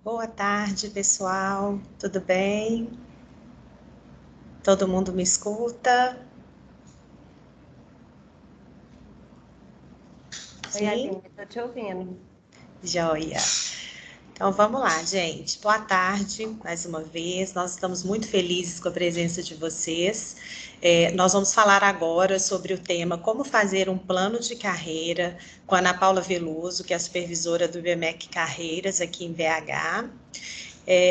Boa tarde, pessoal. Tudo bem? Todo mundo me escuta? Oi, Sim? Aline, tô te ouvindo. Joia. Então vamos lá, gente. Boa tarde, mais uma vez. Nós estamos muito felizes com a presença de vocês. Nós vamos falar agora sobre o tema Como fazer um plano de carreira com a Ana Paula Veloso, que é a supervisora do IBMEC Carreiras aqui em BH.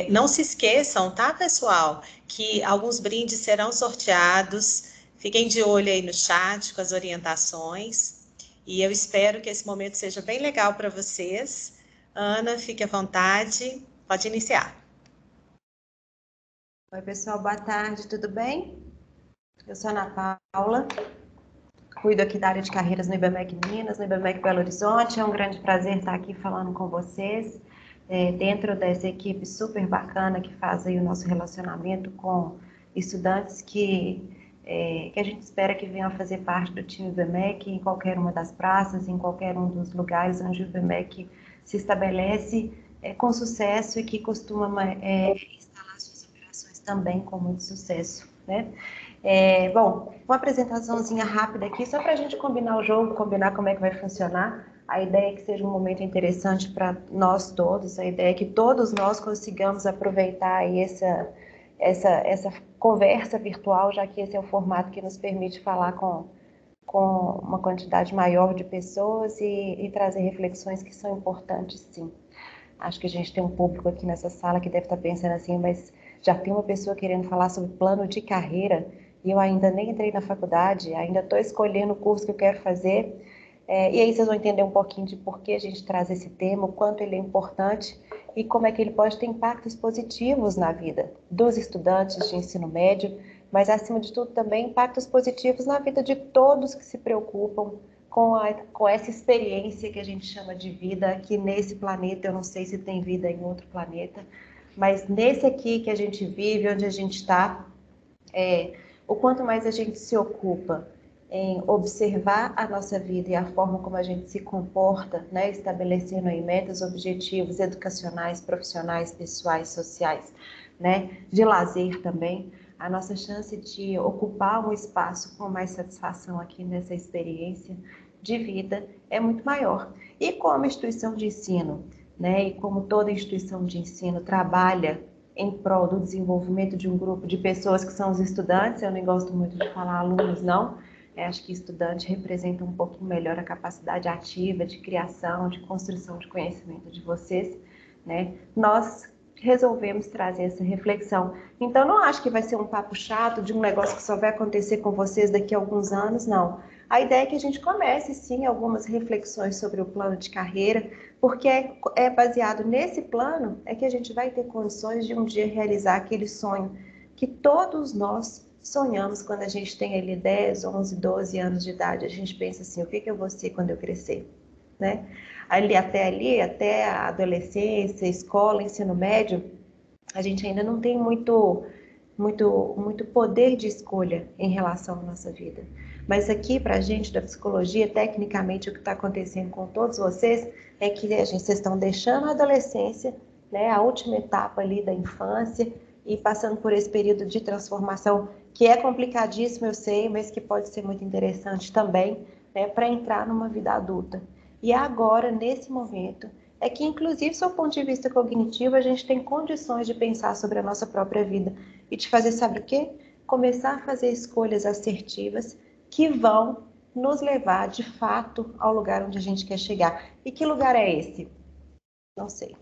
Não se esqueçam, tá, pessoal, que alguns brindes serão sorteados. Fiquem de olho aí no chat com as orientações. E eu espero que esse momento seja bem legal para vocês. Ana, fique à vontade, pode iniciar. Oi, pessoal, boa tarde, tudo bem? Eu sou a Ana Paula, cuido aqui da área de carreiras no IBMEC Minas, no IBMEC Belo Horizonte. É um grande prazer estar aqui falando com vocês, dentro dessa equipe super bacana que faz aí o nosso relacionamento com estudantes que a gente espera que venham a fazer parte do time IBMEC em qualquer uma das praças, em qualquer um dos lugares onde o IBMEC se estabelece com sucesso e que costuma instalar suas operações também com muito sucesso, né? Bom, uma apresentaçãozinha rápida aqui, só para a gente combinar o jogo, combinar como é que vai funcionar. A ideia é que seja um momento interessante para nós todos, a ideia é que todos nós consigamos aproveitar aí essa conversa virtual, já que esse é o formato que nos permite falar com uma quantidade maior de pessoas e trazer reflexões que são importantes, sim. Acho que a gente tem um público aqui nessa sala que deve estar pensando assim, mas já tem uma pessoa querendo falar sobre plano de carreira e eu ainda nem entrei na faculdade, ainda estou escolhendo o curso que eu quero fazer. E aí vocês vão entender um pouquinho de por que a gente traz esse tema, o quanto ele é importante e como é que ele pode ter impactos positivos na vida dos estudantes de ensino médio, mas acima de tudo também impactos positivos na vida de todos que se preocupam com essa experiência que a gente chama de vida aqui nesse planeta. Eu não sei se tem vida em outro planeta, mas nesse aqui que a gente vive, onde a gente está, o quanto mais a gente se ocupa em observar a nossa vida e a forma como a gente se comporta, né, estabelecendo aí metas, objetivos educacionais, profissionais, pessoais, sociais, né, de lazer também, a nossa chance de ocupar um espaço com mais satisfação aqui nessa experiência de vida é muito maior. E como instituição de ensino, né, e como toda instituição de ensino trabalha em prol do desenvolvimento de um grupo de pessoas que são os estudantes, eu nem gosto muito de falar alunos, não. Acho que estudante representa um pouquinho melhor a capacidade ativa de criação, de construção de conhecimento de vocês, né? Nós resolvemos trazer essa reflexão. Então, não acho que vai ser um papo chato de um negócio que só vai acontecer com vocês daqui a alguns anos, não. A ideia é que a gente comece, sim, algumas reflexões sobre o plano de carreira, porque é baseado nesse plano é que a gente vai ter condições de um dia realizar aquele sonho que todos nós sonhamos quando a gente tem ali 10, 11, 12 anos de idade. A gente pensa assim, o que eu vou ser quando eu crescer, né? Ali, até a adolescência, escola, ensino médio, a gente ainda não tem muito poder de escolha em relação à nossa vida. Mas aqui, para a gente da psicologia, tecnicamente, o que está acontecendo com todos vocês é que vocês estão deixando a adolescência, né, a última etapa ali da infância, e passando por esse período de transformação, que é complicadíssimo, eu sei, mas que pode ser muito interessante também, né, para entrar numa vida adulta. E agora, nesse momento, é que, inclusive, do ponto de vista cognitivo, a gente tem condições de pensar sobre a nossa própria vida e de fazer, sabe o quê? Começar a fazer escolhas assertivas que vão nos levar, de fato, ao lugar onde a gente quer chegar. E que lugar é esse? Não sei.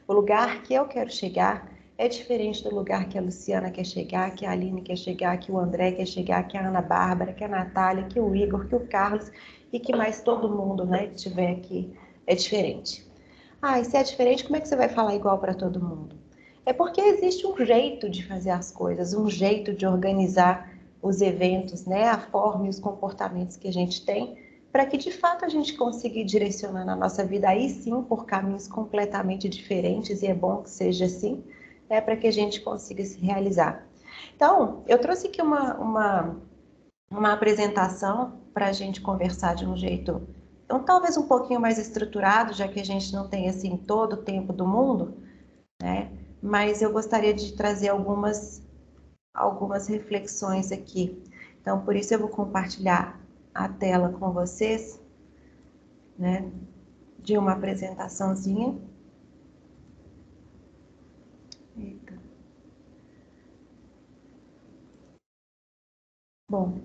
O lugar que eu quero chegar é diferente do lugar que a Luciana quer chegar, que a Aline quer chegar, que o André quer chegar, que a Ana Bárbara, que a Natália, que o Igor, que o Carlos e que mais todo mundo, né, que estiver aqui. É diferente. Ah, e se é diferente, como é que você vai falar igual para todo mundo? É porque existe um jeito de fazer as coisas, um jeito de organizar os eventos, né? A forma e os comportamentos que a gente tem, para que de fato a gente consiga ir direcionando a nossa vida aí sim por caminhos completamente diferentes, e é bom que seja assim, né? Para que a gente consiga se realizar. Então, eu trouxe aqui uma apresentação para a gente conversar de um jeito, então, talvez um pouquinho mais estruturado, já que a gente não tem assim todo o tempo do mundo, mas eu gostaria de trazer algumas reflexões aqui. Então, por isso eu vou compartilhar a tela com vocês, né, de uma apresentaçãozinha. Eita. Bom,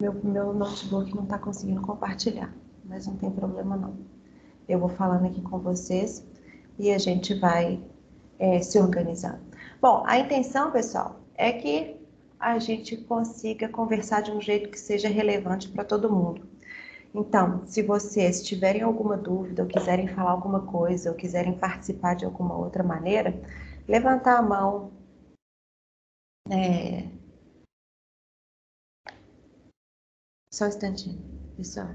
meu notebook não está conseguindo compartilhar, mas não tem problema não. Eu vou falando aqui com vocês e a gente vai se organizando. Bom, a intenção, pessoal, é que a gente consiga conversar de um jeito que seja relevante para todo mundo. Então, se vocês tiverem alguma dúvida, ou quiserem falar alguma coisa, ou quiserem participar de alguma outra maneira, levantar a mão. Só um instantinho, pessoal.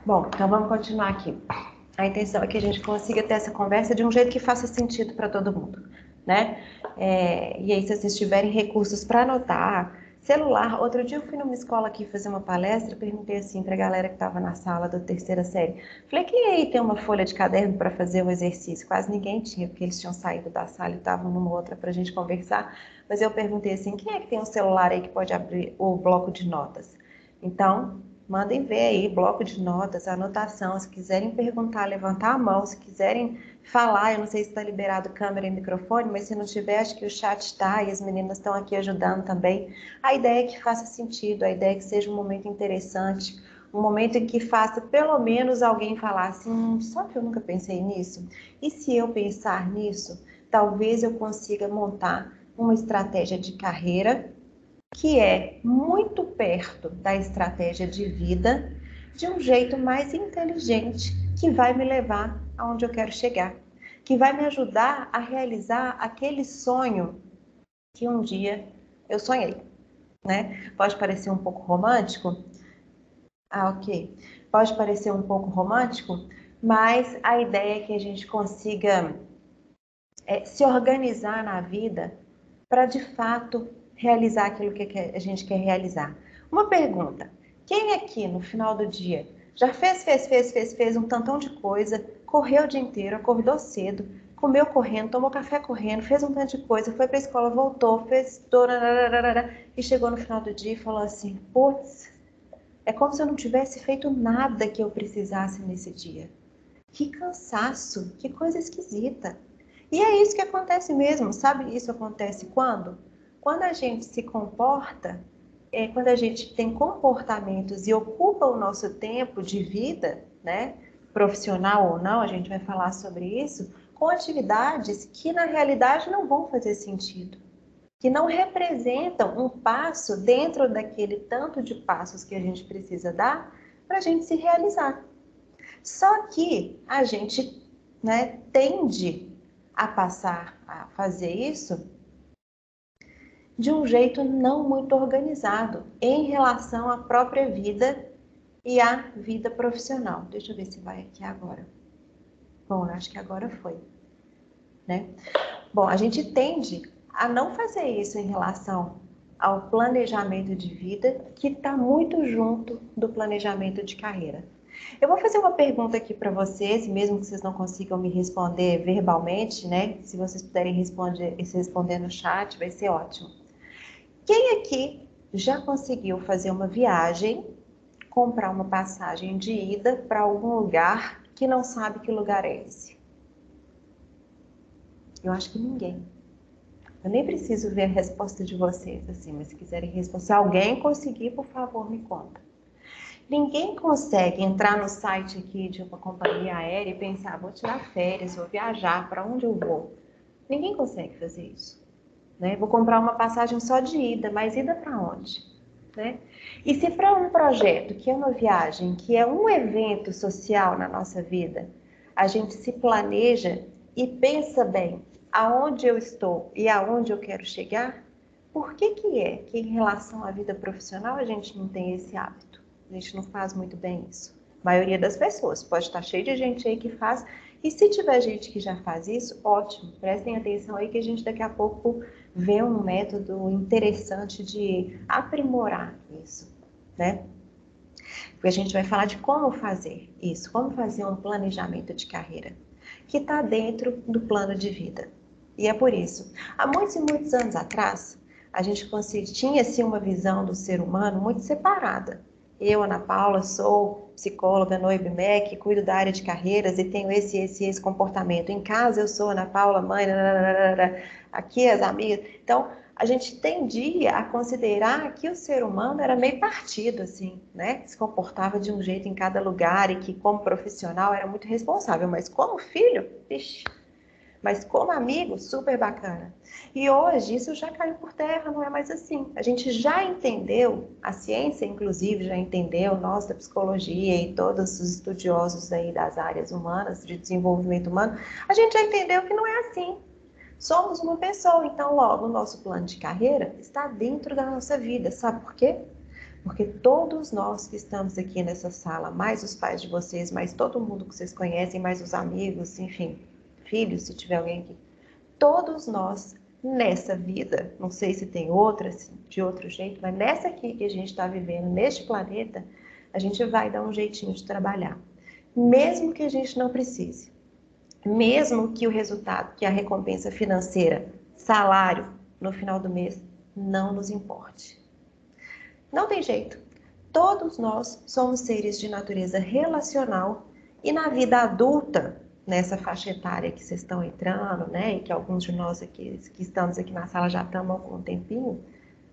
Bom, então vamos continuar aqui. A intenção é que a gente consiga ter essa conversa de um jeito que faça sentido para todo mundo, né? E aí, se vocês tiverem recursos para anotar, celular. Outro dia eu fui numa escola aqui fazer uma palestra, perguntei assim para a galera que estava na sala da terceira série. Falei, quem aí tem uma folha de caderno para fazer o exercício? Quase ninguém tinha, porque eles tinham saído da sala e estavam numa outra para a gente conversar. Mas eu perguntei assim, quem é que tem um celular aí que pode abrir o bloco de notas? Então, mandem ver aí, bloco de notas, anotação, se quiserem perguntar, levantar a mão, se quiserem falar, eu não sei se está liberado câmera e microfone, mas se não tiver, acho que o chat está e as meninas estão aqui ajudando também. A ideia é que faça sentido, a ideia é que seja um momento interessante, um momento em que faça pelo menos alguém falar assim, só que eu nunca pensei nisso. E se eu pensar nisso, talvez eu consiga montar uma estratégia de carreira que é muito perto da estratégia de vida, de um jeito mais inteligente, que vai me levar aonde eu quero chegar, que vai me ajudar a realizar aquele sonho que um dia eu sonhei, né? Pode parecer um pouco romântico? Ah, ok. Pode parecer um pouco romântico, mas a ideia é que a gente consiga se organizar na vida para de fato realizar aquilo que a gente quer realizar. Uma pergunta: quem aqui no final do dia já fez um tantão de coisa, correu o dia inteiro, acordou cedo, comeu correndo, tomou café correndo, fez um tanto de coisa, foi para a escola, voltou, fez e chegou no final do dia e falou assim: putz, é como se eu não tivesse feito nada que eu precisasse nesse dia. Que cansaço, que coisa esquisita. E é isso que acontece mesmo, sabe? Isso acontece quando? Quando a gente se comporta, quando a gente tem comportamentos e ocupa o nosso tempo de vida, né? Profissional ou não, a gente vai falar sobre isso, com atividades que na realidade não vão fazer sentido, que não representam um passo dentro daquele tanto de passos que a gente precisa dar para a gente se realizar. Só que a gente, né, tende a passar a fazer isso de um jeito não muito organizado em relação à própria vida e à vida profissional. Deixa eu ver se vai aqui agora. Bom, eu acho que agora foi, né? Bom, a gente tende a não fazer isso em relação ao planejamento de vida, que está muito junto do planejamento de carreira. Eu vou fazer uma pergunta aqui para vocês, mesmo que vocês não consigam me responder verbalmente, né? Se vocês puderem responder no chat, vai ser ótimo. Quem aqui já conseguiu fazer uma viagem, comprar uma passagem de ida para algum lugar que não sabe que lugar é esse? Eu acho que ninguém. Eu nem preciso ver a resposta de vocês, assim, mas se quiserem responder, se alguém conseguir, por favor, me conta. Ninguém consegue entrar no site aqui de uma companhia aérea e pensar, vou tirar férias, vou viajar, para onde eu vou? Ninguém consegue fazer isso, né? Vou comprar uma passagem só de ida, mas ida para onde? Né? E se para um projeto, que é uma viagem, que é um evento social na nossa vida, a gente se planeja e pensa bem aonde eu estou e aonde eu quero chegar, Por que que é que em relação à vida profissional a gente não tem esse hábito? A gente não faz muito bem isso. A maioria das pessoas, pode estar cheio de gente aí que faz, e se tiver gente que já faz isso, ótimo, prestem atenção aí que a gente daqui a pouco vê um método interessante de aprimorar isso, né? Porque a gente vai falar de como fazer isso, como fazer um planejamento de carreira, que está dentro do plano de vida. E é por isso, há muitos e muitos anos atrás, a gente tinha assim, uma visão do ser humano muito separada. Eu, Ana Paula, sou psicóloga no IBMEC, cuido da área de carreiras e tenho esse comportamento. Em casa eu sou Ana Paula, mãe, aqui as amigas. Então, a gente tendia a considerar que o ser humano era meio partido, assim, né? Se comportava de um jeito em cada lugar e que, como profissional, era muito responsável, mas como filho, vixe, mas como amigo, super bacana. E hoje isso já caiu por terra, não é mais assim. A gente já entendeu, a ciência inclusive já entendeu, nós da psicologia e todos os estudiosos aí das áreas humanas, de desenvolvimento humano, a gente já entendeu que não é assim. Somos uma pessoa, então logo o nosso plano de carreira está dentro da nossa vida. Sabe por quê? Porque todos nós que estamos aqui nessa sala, mais os pais de vocês, mais todo mundo que vocês conhecem, mais os amigos, enfim, filhos, se tiver alguém aqui, todos nós nessa vida, não sei se tem outras, de outro jeito, mas nessa aqui que a gente está vivendo, neste planeta, a gente vai dar um jeitinho de trabalhar. Mesmo que a gente não precise. Mesmo que o resultado, que a recompensa financeira, salário, no final do mês, não nos importe. Não tem jeito. Todos nós somos seres de natureza relacional e na vida adulta, nessa faixa etária que vocês estão entrando, né, e que alguns de nós aqui que estamos aqui na sala já estamos há algum tempinho,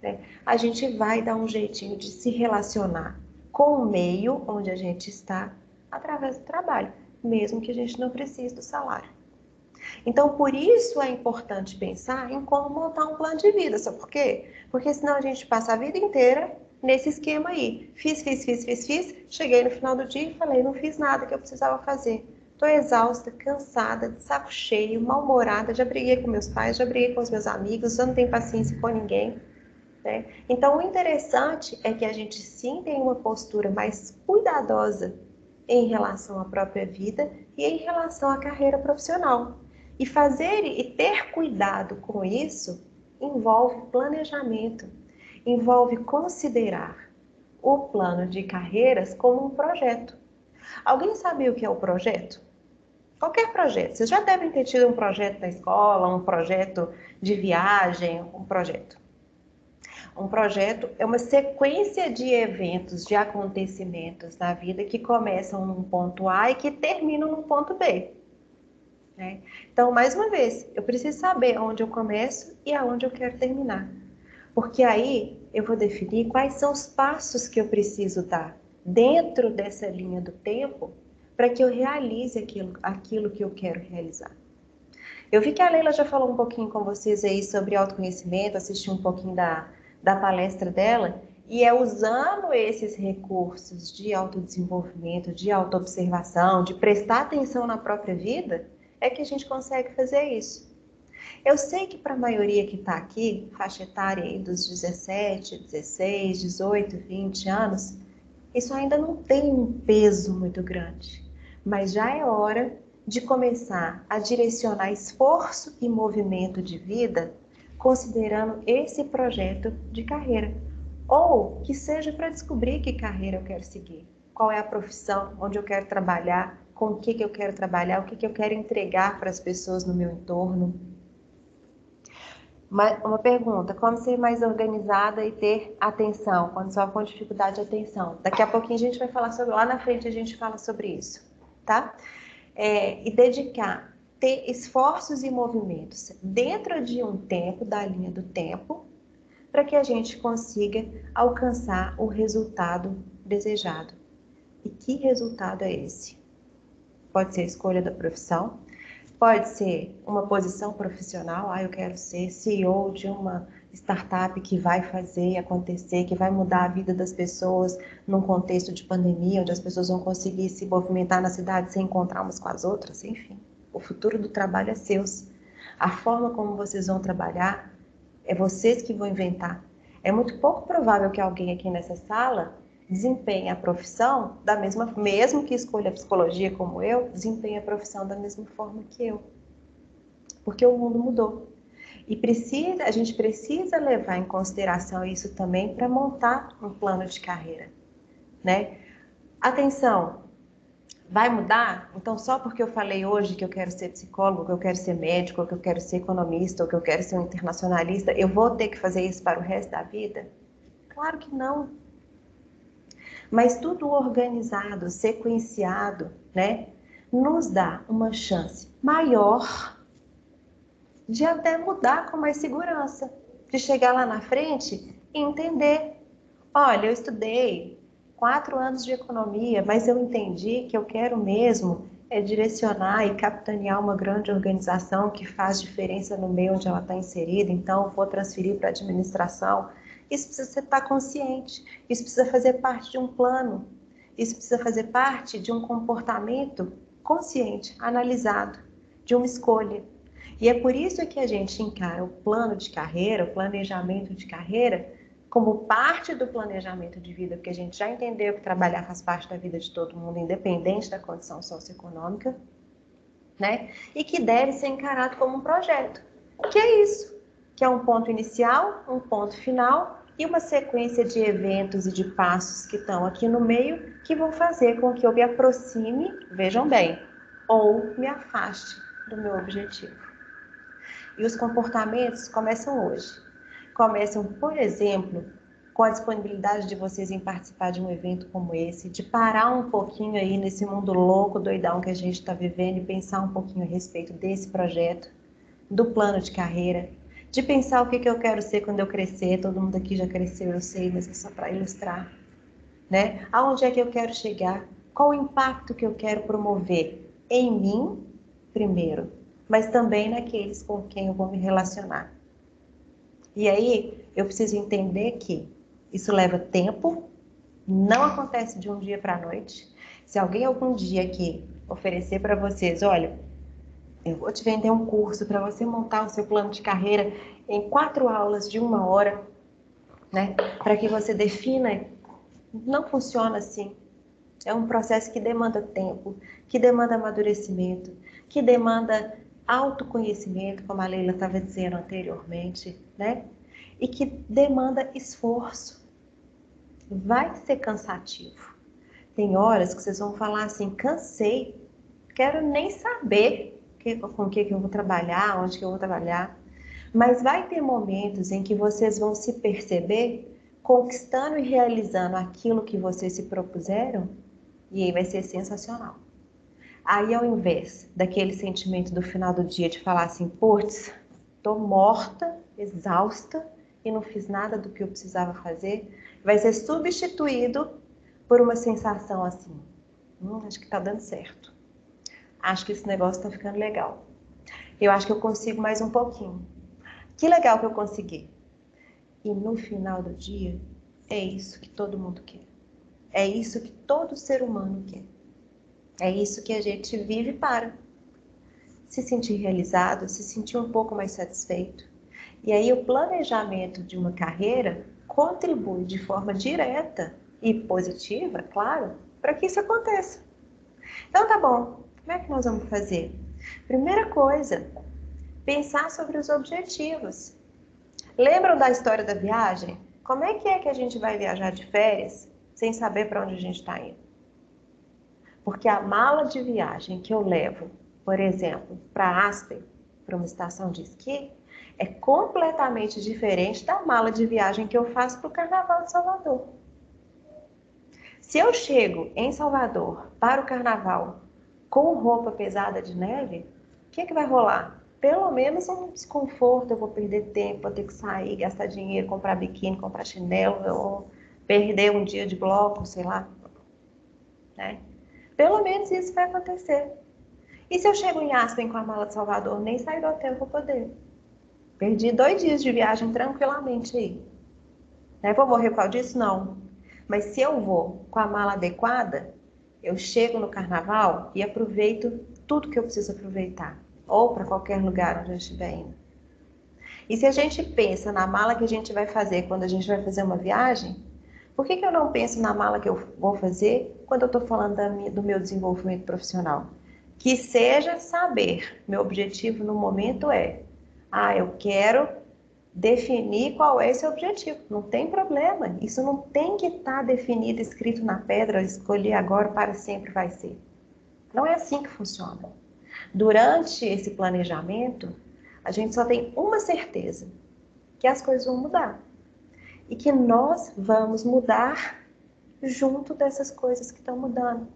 né, a gente vai dar um jeitinho de se relacionar com o meio onde a gente está através do trabalho, mesmo que a gente não precise do salário. Então, por isso é importante pensar em como montar um plano de vida. Sabe por quê? Porque senão a gente passa a vida inteira nesse esquema aí. Fiz. Cheguei no final do dia e falei, não fiz nada que eu precisava fazer. Estou exausta, cansada, de saco cheio, mal-humorada. Já briguei com meus pais, já briguei com os meus amigos, já não tenho paciência com ninguém. Né? Então, o interessante é que a gente sim tem uma postura mais cuidadosa em relação à própria vida e em relação à carreira profissional. E fazer e ter cuidado com isso envolve planejamento, envolve considerar o plano de carreiras como um projeto. Alguém sabe o que é o projeto? Qualquer projeto. Vocês já devem ter tido um projeto na escola, um projeto de viagem, um projeto. Um projeto é uma sequência de eventos, de acontecimentos na vida que começam num ponto A e que terminam num ponto B. Né? Então, mais uma vez, eu preciso saber onde eu começo e aonde eu quero terminar. Porque aí eu vou definir quais são os passos que eu preciso dar dentro dessa linha do tempo para que eu realize aquilo que eu quero realizar. Eu vi que a Leila já falou um pouquinho com vocês aí sobre autoconhecimento, assisti um pouquinho da palestra dela, e é usando esses recursos de autodesenvolvimento, de autoobservação, de prestar atenção na própria vida, é que a gente consegue fazer isso. Eu sei que para a maioria que está aqui, faixa etária aí dos 17, 16, 18, 20 anos, isso ainda não tem um peso muito grande, mas já é hora de começar a direcionar esforço e movimento de vida considerando esse projeto de carreira. Ou que seja para descobrir que carreira eu quero seguir, qual é a profissão, onde eu quero trabalhar, com o que eu quero trabalhar, o que eu quero entregar para as pessoas no meu entorno. Uma pergunta, como ser mais organizada e ter atenção, quando sofre com dificuldade de atenção? Daqui a pouquinho a gente vai falar sobre, lá na frente a gente fala sobre isso, tá? E dedicar, ter esforços e movimentos dentro de um tempo, da linha do tempo, para que a gente consiga alcançar o resultado desejado. E que resultado é esse? Pode ser a escolha da profissão, pode ser uma posição profissional, eu quero ser CEO de uma startup que vai fazer acontecer, que vai mudar a vida das pessoas num contexto de pandemia, onde as pessoas vão conseguir se movimentar na cidade sem encontrar umas com as outras, enfim. O futuro do trabalho é seu. A forma como vocês vão trabalhar É vocês que vão inventar. É muito pouco provável que alguém aqui nessa sala desempenhe a profissão da mesma, mesmo que escolha a psicologia como eu, desempenhe a profissão da mesma forma que eu. Porque o mundo mudou. E a gente precisa levar em consideração isso também para montar um plano de carreira, né? Atenção, vai mudar? Então, só porque eu falei hoje que eu quero ser psicólogo, que eu quero ser médico, que eu quero ser economista, ou que eu quero ser um internacionalista, eu vou ter que fazer isso para o resto da vida? Claro que não. Mas tudo organizado, sequenciado, né, nos dá uma chance maior de até mudar com mais segurança, de chegar lá na frente e entender. Olha, eu estudei 4 anos de economia, mas eu entendi que eu quero mesmo direcionar e capitanear uma grande organização que faz diferença no meio onde ela está inserida, então eu vou transferir para a administração. Isso precisa estar consciente, isso precisa fazer parte de um plano, isso precisa fazer parte de um comportamento consciente, analisado, de uma escolha. E é por isso que a gente encara o plano de carreira, o planejamento de carreira, como parte do planejamento de vida, porque a gente já entendeu que trabalhar faz parte da vida de todo mundo, independente da condição socioeconômica, né? E que deve ser encarado como um projeto. Que é isso? Que é um ponto inicial, um ponto final e uma sequência de eventos e de passos que estão aqui no meio que vão fazer com que eu me aproxime, vejam bem, ou me afaste do meu objetivo. E os comportamentos começam hoje. Começam, por exemplo, com a disponibilidade de vocês em participar de um evento como esse, de parar um pouquinho aí nesse mundo louco, doidão que a gente está vivendo e pensar um pouquinho a respeito desse projeto, do plano de carreira, de pensar o que eu quero ser quando eu crescer. Todo mundo aqui já cresceu, eu sei, mas é só para ilustrar, né? Aonde é que eu quero chegar? Qual o impacto que eu quero promover em mim, primeiro, mas também naqueles com quem eu vou me relacionar. E aí, eu preciso entender que isso leva tempo, não acontece de um dia para a noite. Se alguém algum dia aqui oferecer para vocês, olha, eu vou te vender um curso para você montar o seu plano de carreira em 4 aulas de 1 hora, né? Para que você defina, não funciona assim. É um processo que demanda tempo, que demanda amadurecimento, que demanda autoconhecimento, como a Leila estava dizendo anteriormente, né? E que demanda esforço. Vai ser cansativo. Tem horas que vocês vão falar assim, cansei, quero nem saber com o que eu vou trabalhar, onde que eu vou trabalhar. Mas vai ter momentos em que vocês vão se perceber conquistando e realizando aquilo que vocês se propuseram, e aí vai ser sensacional. Aí, ao invés daquele sentimento do final do dia de falar assim, putz, tô morta, exausta e não fiz nada do que eu precisava fazer, vai ser substituído por uma sensação assim, acho que tá dando certo. Acho que esse negócio tá ficando legal. Eu acho que eu consigo mais um pouquinho. Que legal que eu consegui. E no final do dia, é isso que todo mundo quer. É isso que todo ser humano quer. É isso que a gente vive para. Se sentir realizado, se sentir um pouco mais satisfeito. E aí o planejamento de uma carreira contribui de forma direta e positiva, claro, para que isso aconteça. Então tá bom, como é que nós vamos fazer? Primeira coisa, pensar sobre os objetivos. Lembram da história da viagem? Como é que a gente vai viajar de férias sem saber para onde a gente está indo? Porque a mala de viagem que eu levo, por exemplo, para Aspen, para uma estação de esqui, é completamente diferente da mala de viagem que eu faço para o Carnaval de Salvador. Se eu chego em Salvador para o Carnaval com roupa pesada de neve, o que vai rolar? Pelo menos um desconforto, eu vou perder tempo, vou ter que sair, gastar dinheiro, comprar biquíni, comprar chinelo, ou perder um dia de bloco, sei lá, né? Pelo menos isso vai acontecer. E se eu chego em Aspen com a mala de Salvador, nem sair do hotel vou poder. Perdi 2 dias de viagem tranquilamente aí. Né? Vou morrer por causa disso? Não. Mas se eu vou com a mala adequada, eu chego no carnaval e aproveito tudo que eu preciso aproveitar. Ou para qualquer lugar onde eu estiver indo. E se a gente pensa na mala que a gente vai fazer quando a gente vai fazer uma viagem, por que eu não penso na mala que eu vou fazer quando eu estou falando do meu desenvolvimento profissional? Que seja saber, meu objetivo no momento é, eu quero definir qual é esse objetivo. Não tem problema, isso não tem que estar definido, escrito na pedra, escolher agora, para sempre vai ser. Não é assim que funciona. Durante esse planejamento, a gente só tem uma certeza, que as coisas vão mudar. E que nós vamos mudar junto dessas coisas que estão mudando.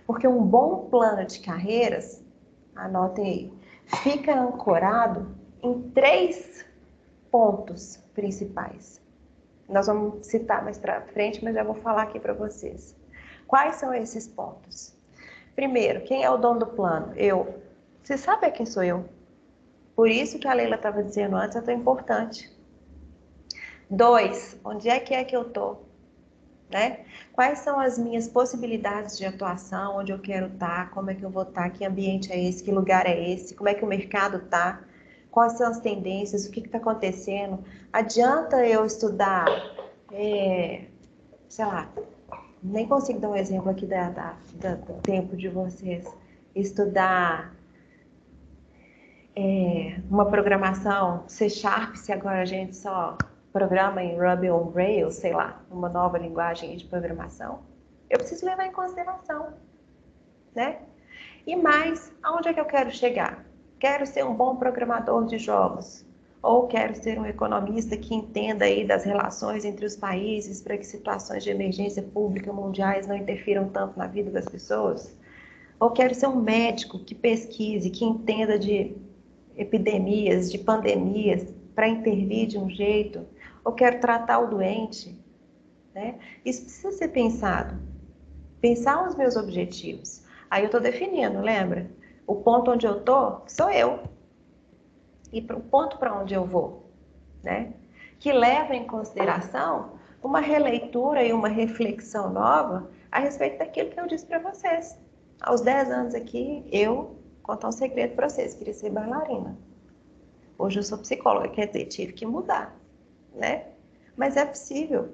Porque um bom plano de carreiras, anotem aí, fica ancorado em 3 pontos principais. Nós vamos citar mais para frente, mas já vou falar aqui para vocês. Quais são esses pontos? Primeiro, quem é o dono do plano? Eu. Você sabe quem sou eu? Por isso que a Leila estava dizendo antes, é tão importante. 2, onde é que eu estou? Né? Quais são as minhas possibilidades de atuação, onde eu quero estar, como é que eu vou estar, que ambiente é esse, que lugar é esse, como é que o mercado está, quais são as tendências, o que está acontecendo. Adianta eu estudar, sei lá, nem consigo dar um exemplo aqui do tempo de vocês, estudar uma programação C Sharp, se agora a gente só programa em Ruby on Rails, sei lá, uma nova linguagem de programação, eu preciso levar em consideração, né? E mais, aonde é que eu quero chegar? Quero ser um bom programador de jogos, ou quero ser um economista que entenda aí das relações entre os países para que situações de emergência pública mundiais não interfiram tanto na vida das pessoas, ou quero ser um médico que pesquise, que entenda de epidemias, de pandemias, para intervir de um jeito, ou quero tratar o doente, né? Isso precisa ser pensado. Pensar os meus objetivos. Aí eu estou definindo, lembra? O ponto onde eu estou sou eu. E o ponto para onde eu vou, né? Que leva em consideração uma releitura e uma reflexão nova a respeito daquilo que eu disse para vocês. Aos 10 anos aqui, eu contar um segredo para vocês, queria ser bailarina. Hoje eu sou psicóloga, quer dizer, tive que mudar, né? Mas é possível,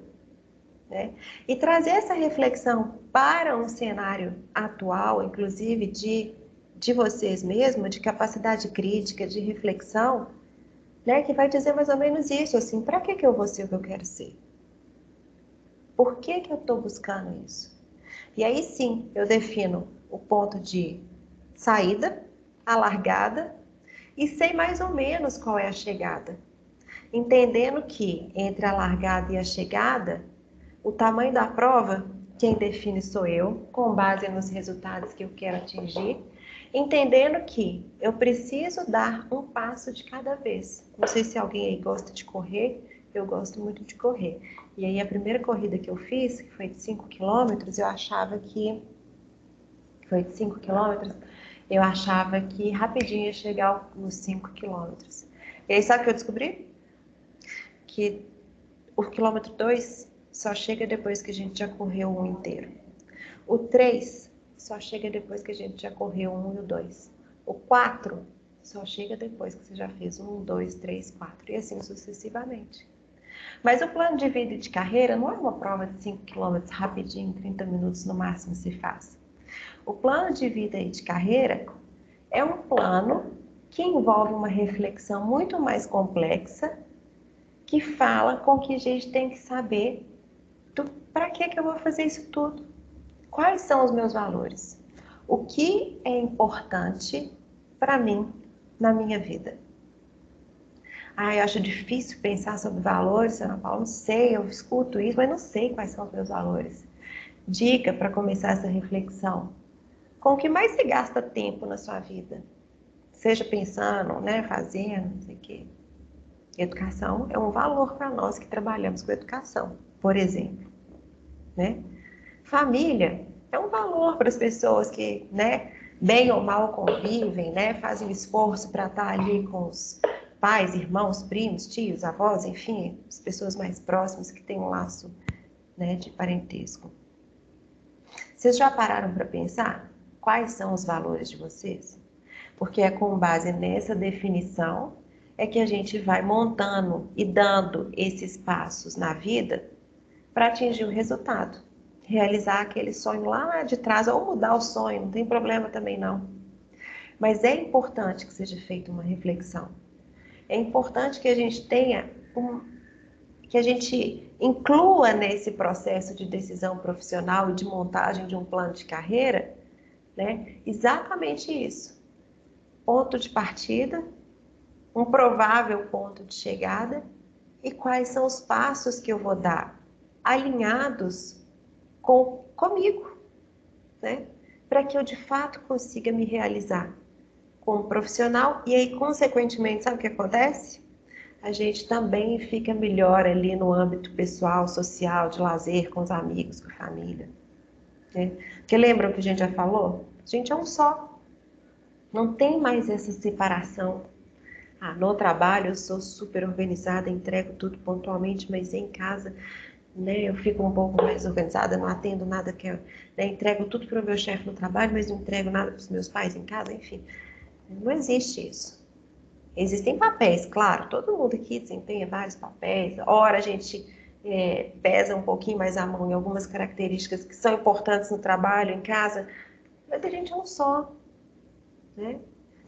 né? E trazer essa reflexão para um cenário atual, inclusive de vocês mesmos, de capacidade crítica, de reflexão, né? Que vai dizer mais ou menos isso, assim, para que eu vou ser o que eu quero ser? Por que eu estou buscando isso? E aí sim, eu defino o ponto de saída, a largada, e sei mais ou menos qual é a chegada. Entendendo que entre a largada e a chegada, o tamanho da prova, quem define sou eu, com base nos resultados que eu quero atingir, entendendo que eu preciso dar um passo de cada vez. Não sei se alguém aí gosta de correr, eu gosto muito de correr. E aí a primeira corrida que eu fiz, que foi de 5 quilômetros, eu achava que rapidinho ia chegar nos 5 quilômetros. E aí sabe o que eu descobri? Que o quilômetro 2 só chega depois que a gente já correu um inteiro. O 3 só chega depois que a gente já correu um e o 2. O 4 só chega depois que você já fez 1, 2, 3, 4 e assim sucessivamente. Mas o plano de vida e de carreira não é uma prova de 5 quilômetros rapidinho, 30 minutos no máximo se faz. O plano de vida e de carreira é um plano que envolve uma reflexão muito mais complexa, que fala com que a gente tem que saber para que eu vou fazer isso tudo. Quais são os meus valores? O que é importante para mim na minha vida? Eu acho difícil pensar sobre valores, Ana Paula, não sei, eu escuto isso, mas não sei quais são os meus valores. Dica para começar essa reflexão. Com o que mais você gasta tempo na sua vida? Seja pensando, né, fazendo, não sei o quê. Educação é um valor para nós que trabalhamos com educação, por exemplo, né? Família é um valor para as pessoas que, né, bem ou mal convivem, né, fazem esforço para estar ali com os pais, irmãos, primos, tios, avós, enfim, as pessoas mais próximas que têm um laço, né, de parentesco. Vocês já pararam para pensar quais são os valores de vocês? Porque é com base nessa definição é que a gente vai montando e dando esses passos na vida para atingir o resultado. Realizar aquele sonho lá de trás, ou mudar o sonho, não tem problema também não. Mas é importante que seja feita uma reflexão. É importante que a gente tenha que a gente inclua nesse processo de decisão profissional e de montagem de um plano de carreira, né, exatamente isso. Ponto de partida, um provável ponto de chegada e quais são os passos que eu vou dar, alinhados comigo, né, para que eu de fato consiga me realizar como profissional e aí, consequentemente, sabe o que acontece? A gente também fica melhor ali no âmbito pessoal, social, de lazer, com os amigos, com a família, né? Porque lembram que a gente já falou? A gente é um só. Não tem mais essa separação. Ah, no trabalho eu sou super organizada, entrego tudo pontualmente, mas em casa, né, eu fico um pouco mais organizada, não atendo nada que eu, né, entrego tudo para o meu chefe no trabalho, mas não entrego nada para os meus pais em casa, enfim. Não existe isso. Existem papéis, claro, todo mundo aqui desempenha vários papéis. Ora, a gente pesa um pouquinho mais a mão em algumas características que são importantes no trabalho, em casa, mas a gente é um só, né?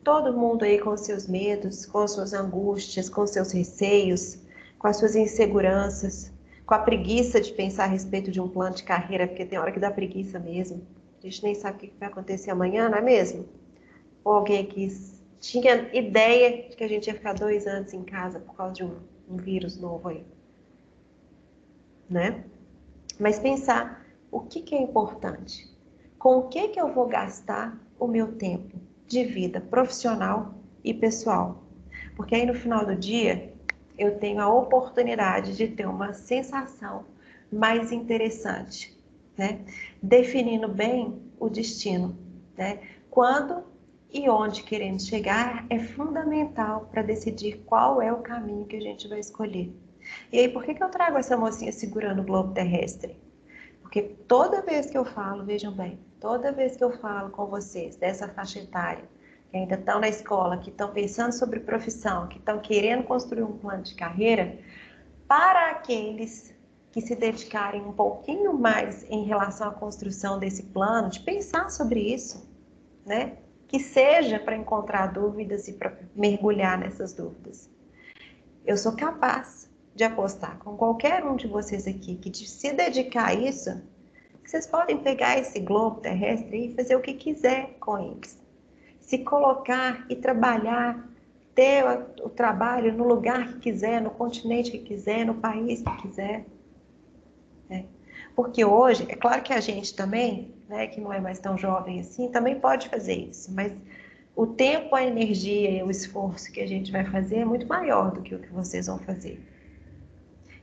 Todo mundo aí com seus medos, com suas angústias, com seus receios, com as suas inseguranças, com a preguiça de pensar a respeito de um plano de carreira, porque tem hora que dá preguiça mesmo. A gente nem sabe o que vai acontecer amanhã, não é mesmo? Ou alguém que tinha ideia de que a gente ia ficar 2 anos em casa por causa de um vírus novo aí, né? Mas pensar o que é importante, com o que eu vou gastar o meu tempo de vida profissional e pessoal. Porque aí no final do dia eu tenho a oportunidade de ter uma sensação mais interessante, né? Definindo bem o destino, né? Quando e onde queremos chegar é fundamental para decidir qual é o caminho que a gente vai escolher. E aí, por que eu trago essa mocinha segurando o globo terrestre? Porque toda vez que eu falo, vejam bem, toda vez que eu falo com vocês dessa faixa etária, que ainda estão na escola, que estão pensando sobre profissão, que estão querendo construir um plano de carreira, para aqueles que se dedicarem um pouquinho mais em relação à construção desse plano, de pensar sobre isso, né? Que seja para encontrar dúvidas e para mergulhar nessas dúvidas. Eu sou capaz de apostar com qualquer um de vocês aqui que se dedicar a isso, que vocês podem pegar esse globo terrestre e fazer o que quiser com eles. Se colocar e trabalhar, ter o trabalho no lugar que quiser, no continente que quiser, no país que quiser. Né? Porque hoje, é claro que a gente também, né, que não é mais tão jovem assim, também pode fazer isso, mas o tempo, a energia e o esforço que a gente vai fazer é muito maior do que o que vocês vão fazer.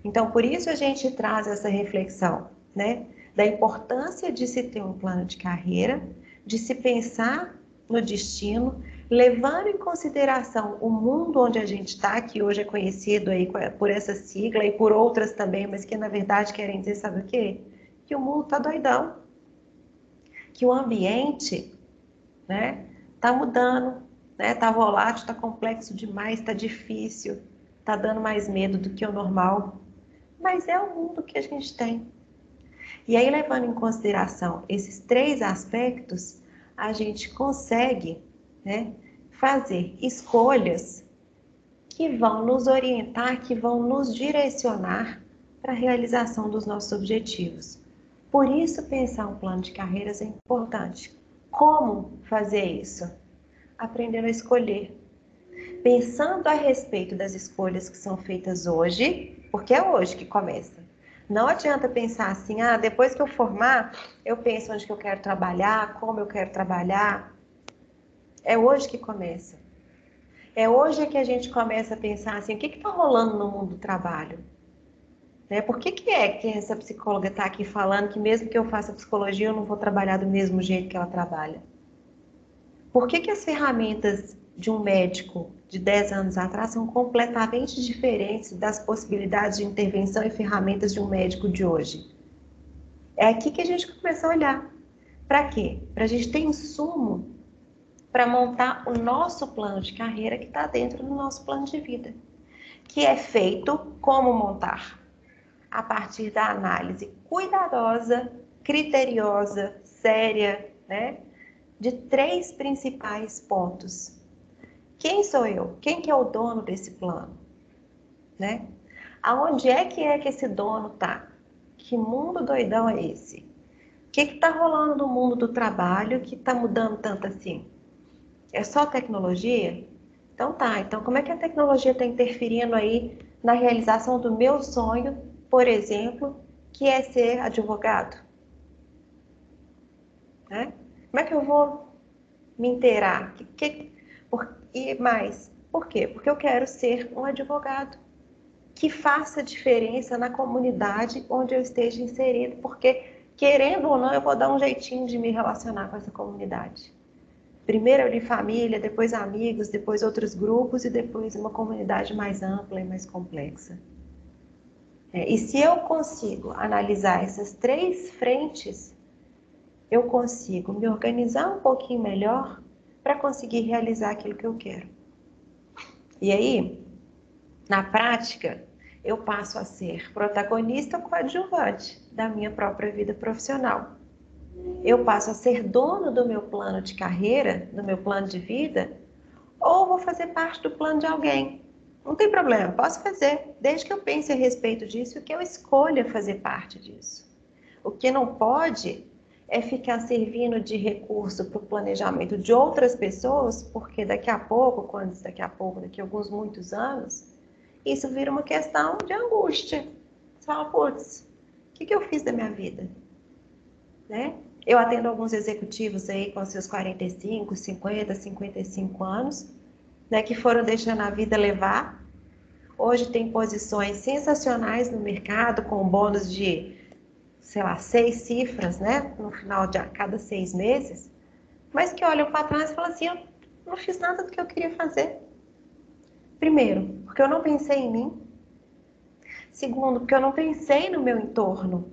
Então, por isso a gente traz essa reflexão, né, da importância de se ter um plano de carreira, de se pensar no destino, levando em consideração o mundo onde a gente está, que hoje é conhecido aí por essa sigla e por outras também, mas que na verdade querem dizer, sabe o quê? Que o mundo está doidão, que o ambiente, né, está mudando, né, está volátil, está complexo demais, está difícil, está dando mais medo do que o normal, mas é o mundo que a gente tem. E aí, levando em consideração esses 3 aspectos, a gente consegue, né, fazer escolhas que vão nos orientar, que vão nos direcionar para a realização dos nossos objetivos. Por isso, pensar um plano de carreiras é importante. Como fazer isso? Aprendendo a escolher. Pensando a respeito das escolhas que são feitas hoje, porque é hoje que começa. Não adianta pensar assim, depois que eu formar, eu penso onde que eu quero trabalhar, como eu quero trabalhar. É hoje que começa. É hoje que a gente começa a pensar assim, o que está rolando no mundo do trabalho? Né? Por que é que essa psicóloga está aqui falando que mesmo que eu faça psicologia, eu não vou trabalhar do mesmo jeito que ela trabalha? Por que as ferramentas de um médico de 10 anos atrás são completamente diferentes das possibilidades de intervenção e ferramentas de um médico de hoje? É aqui que a gente começa a olhar. Para quê? Para a gente ter insumo para montar o nosso plano de carreira que está dentro do nosso plano de vida, que é feito como montar? A partir da análise cuidadosa, criteriosa, séria, né? De 3 principais pontos. Quem sou eu? Quem que é o dono desse plano? Né? Aonde é que esse dono tá? Que mundo doidão é esse? O que está rolando no mundo do trabalho que está mudando tanto assim? É só tecnologia? Então tá, então como é que a tecnologia está interferindo aí na realização do meu sonho, por exemplo, que é ser advogado? Né? Como é que eu vou me inteirar? E mais, por quê? Porque eu quero ser um advogado que faça diferença na comunidade onde eu esteja inserido, porque, querendo ou não, eu vou dar um jeitinho de me relacionar com essa comunidade. Primeiro ali família, depois amigos, depois outros grupos e depois uma comunidade mais ampla e mais complexa. E se eu consigo analisar essas 3 frentes, eu consigo me organizar um pouquinho melhor para conseguir realizar aquilo que eu quero. E aí, na prática, eu passo a ser protagonista ou coadjuvante da minha própria vida profissional. Eu passo a ser dono do meu plano de carreira, do meu plano de vida, ou vou fazer parte do plano de alguém. Não tem problema, posso fazer, desde que eu pense a respeito disso e que eu escolha fazer parte disso. O que não pode é ficar servindo de recurso para o planejamento de outras pessoas, porque daqui a pouco, daqui a alguns muitos anos, isso vira uma questão de angústia. Você fala, putz, o que eu fiz da minha vida? Né? Eu atendo alguns executivos aí com seus 45, 50, 55 anos, né, que foram deixando a vida levar. Hoje tem posições sensacionais no mercado, com bônus de, sei lá, 6 cifras, né, no final de cada 6 meses, mas que olham para trás e falam assim, eu não fiz nada do que eu queria fazer. Primeiro, porque eu não pensei em mim. Segundo, porque eu não pensei no meu entorno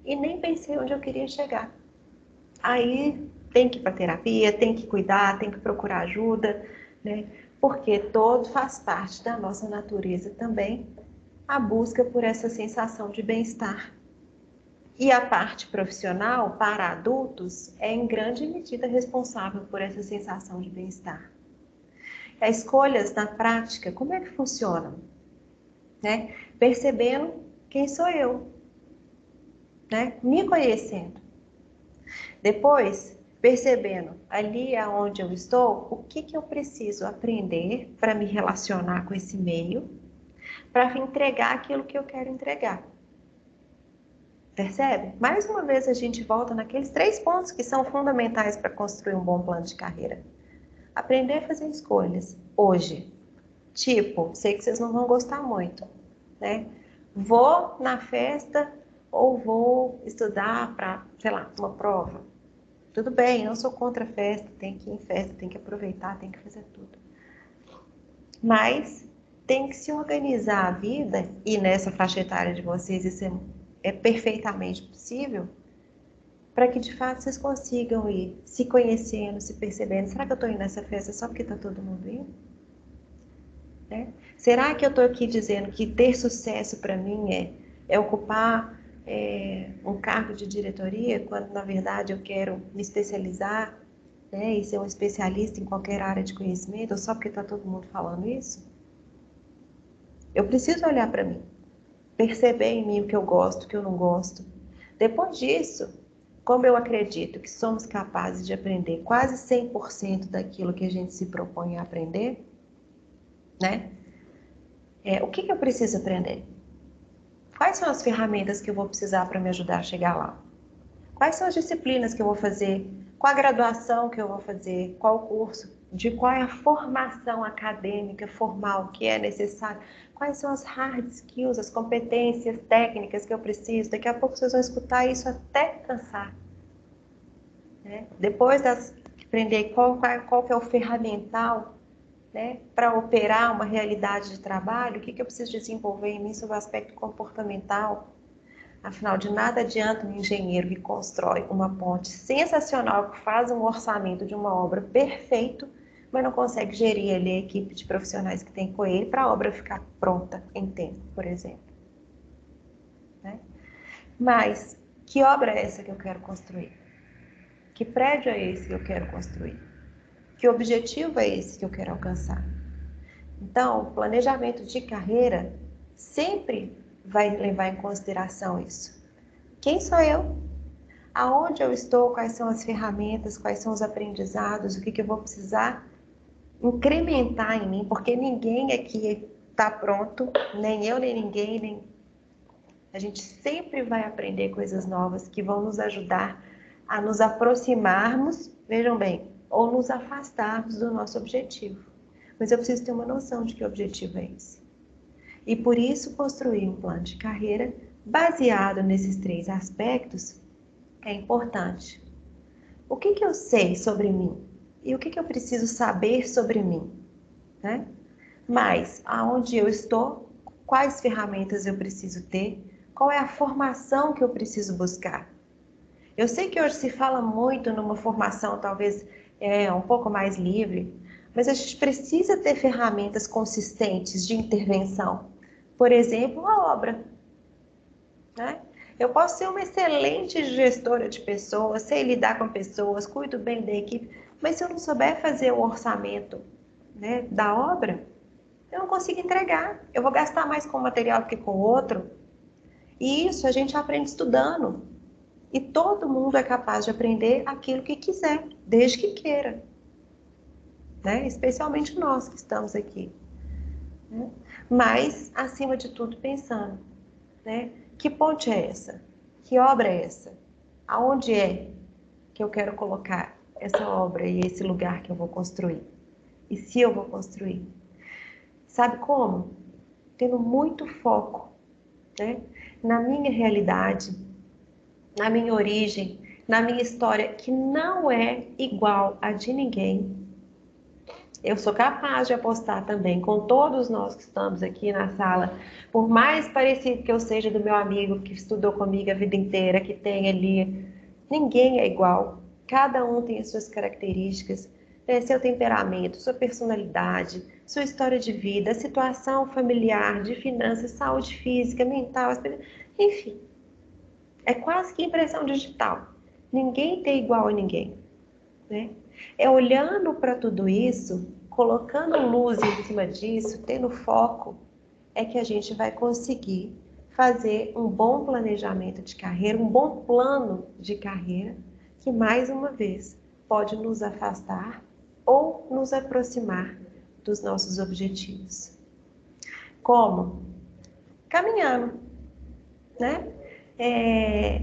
e nem pensei onde eu queria chegar. Aí tem que ir para terapia, tem que cuidar, tem que procurar ajuda, né? Porque todo faz parte da nossa natureza também, a busca por essa sensação de bem-estar. E a parte profissional, para adultos, é em grande medida responsável por essa sensação de bem-estar. As escolhas na prática, como é que funcionam? Né? Percebendo quem sou eu, né? Me conhecendo. Depois, percebendo ali aonde eu estou, o que eu preciso aprender para me relacionar com esse meio, para entregar aquilo que eu quero entregar. Percebe? Mais uma vez a gente volta naqueles 3 pontos que são fundamentais para construir um bom plano de carreira. Aprender a fazer escolhas hoje. Tipo, sei que vocês não vão gostar muito, né? Vou na festa ou vou estudar para, sei lá, uma prova. Tudo bem, não sou contra a festa, tem que ir em festa, tem que aproveitar, tem que fazer tudo. Mas tem que se organizar a vida, e nessa faixa etária de vocês isso é perfeitamente possível, para que de fato vocês consigam ir se conhecendo, se percebendo. Será que eu estou indo nessa festa só porque está todo mundo indo? Né? Será que eu estou aqui dizendo que ter sucesso para mim é ocupar um cargo de diretoria, quando na verdade eu quero me especializar, né, e ser um especialista em qualquer área de conhecimento, ou só porque está todo mundo falando isso? Eu preciso olhar para mim, perceber em mim o que eu gosto, o que eu não gosto. Depois disso, como eu acredito que somos capazes de aprender quase 100% daquilo que a gente se propõe a aprender, né? O que eu preciso aprender? Quais são as ferramentas que eu vou precisar para me ajudar a chegar lá? Quais são as disciplinas que eu vou fazer? Qual a graduação que eu vou fazer? Qual o curso? Qual é a formação acadêmica formal que é necessária? Quais são as hard skills, as competências técnicas que eu preciso? Daqui a pouco vocês vão escutar isso até cansar. Né? Depois de aprender qual que é o ferramental, né, para operar uma realidade de trabalho, o que eu preciso desenvolver em mim sobre o aspecto comportamental? Afinal, de nada adianta um engenheiro que constrói uma ponte sensacional, que faz um orçamento de uma obra perfeito, mas não consegue gerir ali a equipe de profissionais que tem com ele para a obra ficar pronta em tempo, por exemplo. Né? Mas, que obra é essa que eu quero construir? Que prédio é esse que eu quero construir? Que objetivo é esse que eu quero alcançar? Então, o planejamento de carreira sempre vai levar em consideração isso. Quem sou eu? Aonde eu estou? Quais são as ferramentas? Quais são os aprendizados? O que eu vou precisar incrementar em mim? Porque ninguém aqui está pronto, nem eu, nem ninguém, nem... A gente sempre vai aprender coisas novas que vão nos ajudar a nos aproximarmos, vejam bem, ou nos afastarmos do nosso objetivo. Mas eu preciso ter uma noção de que objetivo é esse. E por isso construir um plano de carreira baseado nesses 3 aspectos é importante. O que eu sei sobre mim? E o que eu preciso saber sobre mim? Né? Mas aonde eu estou, quais ferramentas eu preciso ter, qual é a formação que eu preciso buscar? Eu sei que hoje se fala muito numa formação talvez um pouco mais livre, mas a gente precisa ter ferramentas consistentes de intervenção. Por exemplo, a obra. Né? Eu posso ser uma excelente gestora de pessoas, sei lidar com pessoas, cuido bem da equipe, mas se eu não souber fazer o orçamento, né, da obra, eu não consigo entregar. Eu vou gastar mais com um material do que com o outro. E isso a gente aprende estudando. E todo mundo é capaz de aprender aquilo que quiser, desde que queira. Né? Especialmente nós que estamos aqui. Né? Mas, acima de tudo, pensando, né? Que ponte é essa? Que obra é essa? Aonde é que eu quero colocar essa obra e esse lugar que eu vou construir? E se eu vou construir? Sabe como? Tendo muito foco, né? Na minha realidade, na minha origem, na minha história, que não é igual a de ninguém. Eu sou capaz de apostar também com todos nós que estamos aqui na sala, por mais parecido que eu seja do meu amigo que estudou comigo a vida inteira, que tem ali, ninguém é igual. Cada um tem as suas características, né? Seu temperamento, sua personalidade, sua história de vida, situação familiar, de finanças, saúde física, mental, enfim. É quase que impressão digital. Ninguém tem igual a ninguém, né? É olhando para tudo isso, colocando luz em cima disso, tendo foco, é que a gente vai conseguir fazer um bom planejamento de carreira, um bom plano de carreira, que mais uma vez pode nos afastar ou nos aproximar dos nossos objetivos. Como? Caminhando, né?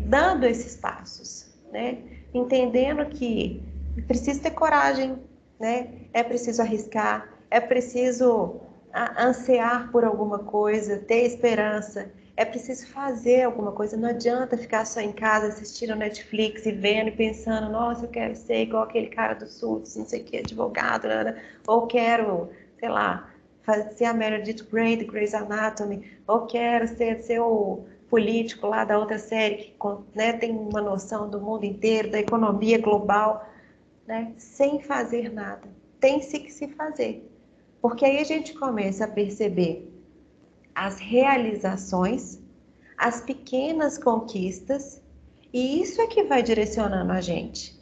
Dando esses passos, né? Entendendo que é preciso ter coragem, né? É preciso arriscar, é preciso ansiar por alguma coisa, ter esperança, é preciso fazer alguma coisa. Não adianta ficar só em casa assistindo Netflix e vendo e pensando, nossa, eu quero ser igual aquele cara do Suits, não sei o que, advogado, né? Ou quero, sei lá, ser a Meredith Grey do Grey's Anatomy, ou quero ser o político lá da outra série que, né, tem uma noção do mundo inteiro, da economia global, né, sem fazer nada. Tem-se que se fazer. Porque aí a gente começa a perceber as realizações, as pequenas conquistas, e isso é que vai direcionando a gente,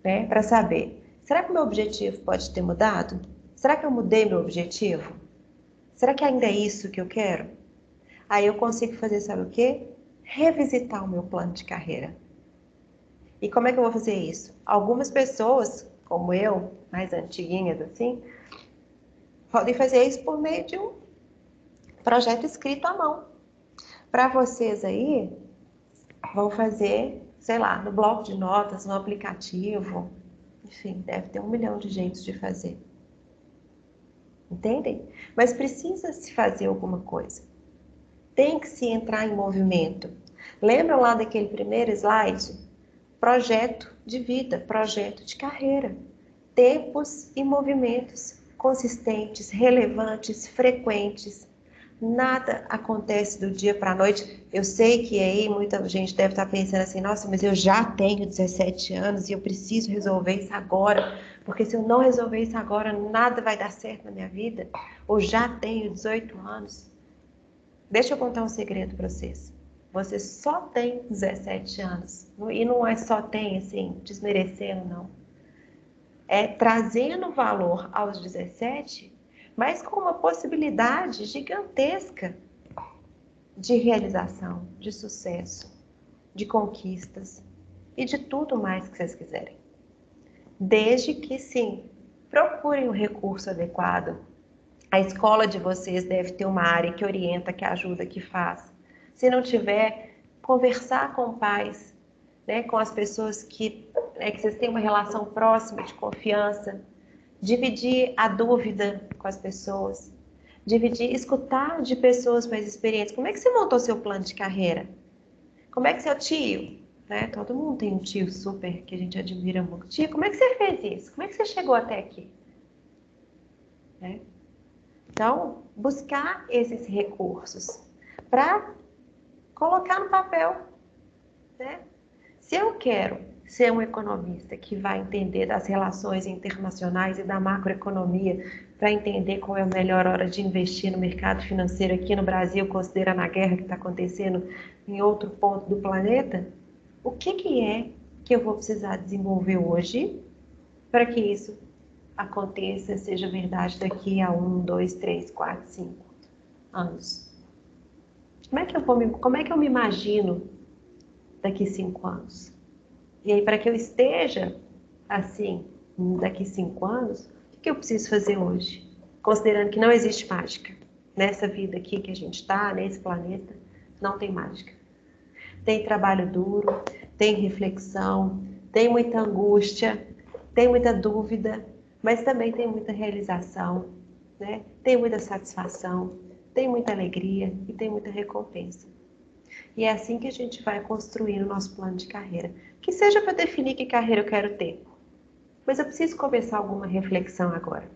né, para saber, será que o meu objetivo pode ter mudado? Será que eu mudei meu objetivo? Será que ainda é isso que eu quero? Aí eu consigo fazer, sabe o quê? Revisitar o meu plano de carreira. E como é que eu vou fazer isso? Algumas pessoas, como eu, mais antiguinhas assim, podem fazer isso por meio de um projeto escrito à mão. Para vocês aí, vão fazer, sei lá, no bloco de notas, no aplicativo. Enfim, deve ter 1 milhão de jeitos de fazer. Entendem? Mas precisa se fazer alguma coisa. Tem que se entrar em movimento. Lembram lá daquele primeiro slide? Projeto de vida, projeto de carreira. Tempos e movimentos consistentes, relevantes, frequentes. Nada acontece do dia para a noite. Eu sei que aí muita gente deve estar pensando assim, nossa, mas eu já tenho 17 anos e eu preciso resolver isso agora, porque se eu não resolver isso agora, nada vai dar certo na minha vida. Ou já tenho 18 anos. Deixa eu contar um segredo para vocês. Você só tem 17 anos. E não é só tem, assim, desmerecendo, não. É trazendo valor aos 17, mas com uma possibilidade gigantesca de realização, de sucesso, de conquistas e de tudo mais que vocês quiserem. Desde que, sim, procurem o recurso adequado. A escola de vocês deve ter uma área que orienta, que ajuda, que faz. Se não tiver, conversar com pais, né, com as pessoas que vocês têm uma relação próxima, de confiança, dividir a dúvida com as pessoas, dividir, escutar de pessoas mais experientes. Como é que você montou seu plano de carreira? Como é que seu tio, né? Todo mundo tem um tio super que a gente admira muito. Tio, como é que você fez isso? Como é que você chegou até aqui? Né? Então, buscar esses recursos para colocar no papel, né? Se eu quero ser um economista que vai entender das relações internacionais e da macroeconomia para entender qual é a melhor hora de investir no mercado financeiro aqui no Brasil, considerando a guerra que está acontecendo em outro ponto do planeta, o que é que eu vou precisar desenvolver hoje para que isso aconteça, seja verdade daqui a 1, 2, 3, 4, 5 anos? Como é que eu me imagino daqui 5 anos? E aí, para que eu esteja assim, daqui 5 anos, o que eu preciso fazer hoje? Considerando que não existe mágica. Nessa vida aqui que a gente está, nesse planeta, não tem mágica. Tem trabalho duro, tem reflexão, tem muita angústia, tem muita dúvida, mas também tem muita realização, né? Tem muita satisfação, tem muita alegria e tem muita recompensa. E é assim que a gente vai construindo o nosso plano de carreira. Que seja para definir que carreira eu quero ter. Mas eu preciso começar alguma reflexão agora,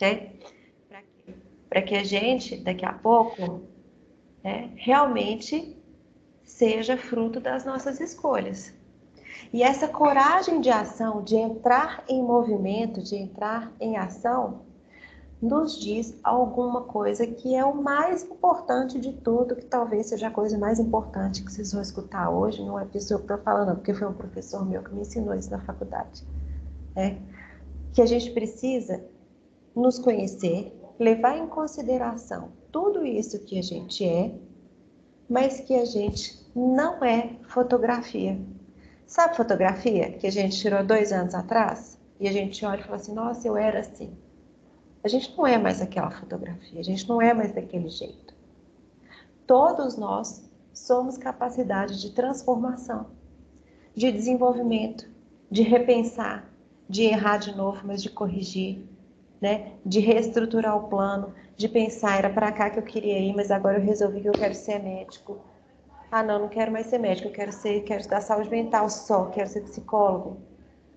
né? Para quê? Para que a gente, daqui a pouco, né, realmente seja fruto das nossas escolhas. E essa coragem de ação, de entrar em movimento, de entrar em ação, nos diz alguma coisa que é o mais importante de tudo, que talvez seja a coisa mais importante que vocês vão escutar hoje. Não é pessoa que eu estou falando, porque foi um professor meu que me ensinou isso na faculdade. Que a gente precisa nos conhecer, levar em consideração tudo isso que a gente é, mas que a gente não é fotografia. Sabe fotografia que a gente tirou 2 anos atrás? E a gente olha e fala assim, nossa, eu era assim. A gente não é mais aquela fotografia, a gente não é mais daquele jeito. Todos nós somos capacidade de transformação, de desenvolvimento, de repensar, de errar de novo, mas de corrigir, né? De reestruturar o plano, de pensar, era para cá que eu queria ir, mas agora eu resolvi que eu quero ser médico. Ah, não, não quero mais ser médico, quero estudar saúde mental só, quero ser psicólogo.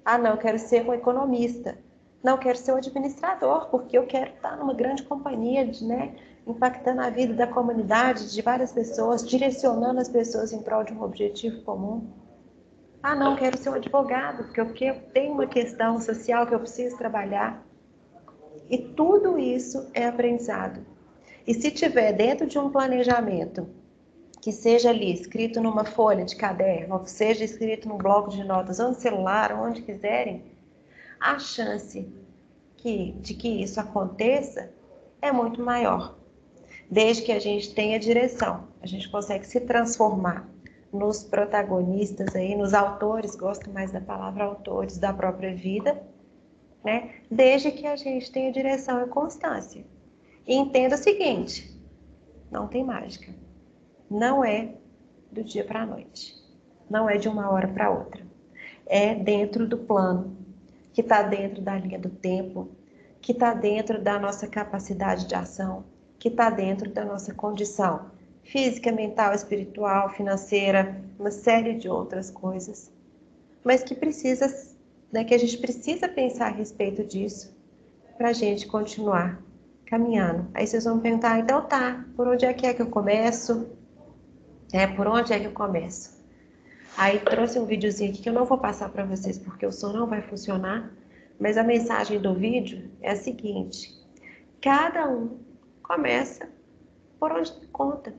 Ah, não, eu quero ser um economista. Não, eu quero ser um administrador, porque eu quero estar numa grande companhia, né, impactando a vida da comunidade, de várias pessoas, direcionando as pessoas em prol de um objetivo comum. Ah, não, eu quero ser um advogado, porque eu tenho uma questão social que eu preciso trabalhar. E tudo isso é aprendizado. E se tiver dentro de um planejamento, que seja ali escrito numa folha de caderno, ou que seja escrito num bloco de notas, ou no celular, onde quiserem, a chance de que isso aconteça é muito maior. Desde que a gente tenha direção, a gente consegue se transformar nos protagonistas aí, nos autores, gosto mais da palavra autores da própria vida, né? Desde que a gente tenha direção e constância. E entenda o seguinte, não tem mágica. Não é do dia para a noite. Não é de uma hora para outra. É dentro do plano, que está dentro da linha do tempo, que está dentro da nossa capacidade de ação, que está dentro da nossa condição física, mental, espiritual, financeira, uma série de outras coisas, mas que precisa, né, que a gente precisa pensar a respeito disso para a gente continuar caminhando. Aí vocês vão me perguntar, então tá, por onde é que eu começo? Por onde é que eu começo? Aí trouxe um videozinho aqui que eu não vou passar para vocês porque o som não vai funcionar, mas a mensagem do vídeo é a seguinte: cada um começa por onde conta,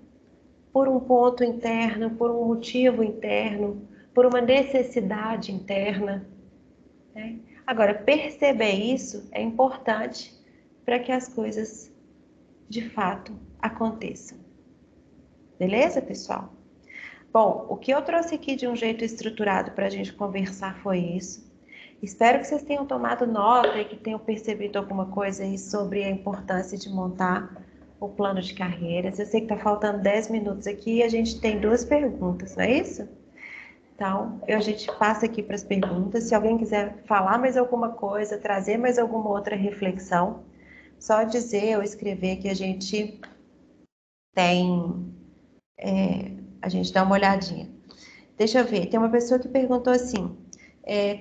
por um ponto interno, por um motivo interno, por uma necessidade interna, né? Agora, perceber isso é importante para que as coisas de fato aconteçam. Beleza, pessoal? Bom, o que eu trouxe aqui de um jeito estruturado para a gente conversar foi isso. Espero que vocês tenham tomado nota e que tenham percebido alguma coisa aí sobre a importância de montar o plano de carreiras. Eu sei que está faltando 10 minutos aqui e a gente tem 2 perguntas, não é isso? Então, a gente passa aqui para as perguntas. Se alguém quiser falar mais alguma coisa, trazer mais alguma outra reflexão, só dizer ou escrever que a gente tem... a gente dá uma olhadinha. Deixa eu ver, tem uma pessoa que perguntou assim,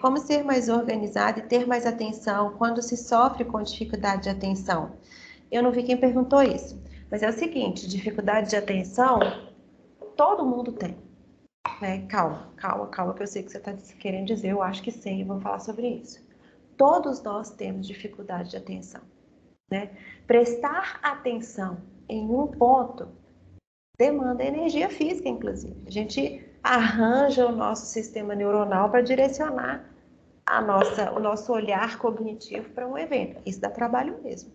como ser mais organizado e ter mais atenção quando se sofre com dificuldade de atenção? Eu não vi quem perguntou isso, mas é o seguinte, dificuldade de atenção, todo mundo tem, né? Calma, que eu sei que você está querendo dizer, eu acho que sim, e vamos falar sobre isso. Todos nós temos dificuldade de atenção, né? Prestar atenção em um ponto demanda energia física, inclusive. A gente arranja o nosso sistema neuronal para direcionar o nosso olhar cognitivo para um evento. Isso dá trabalho mesmo.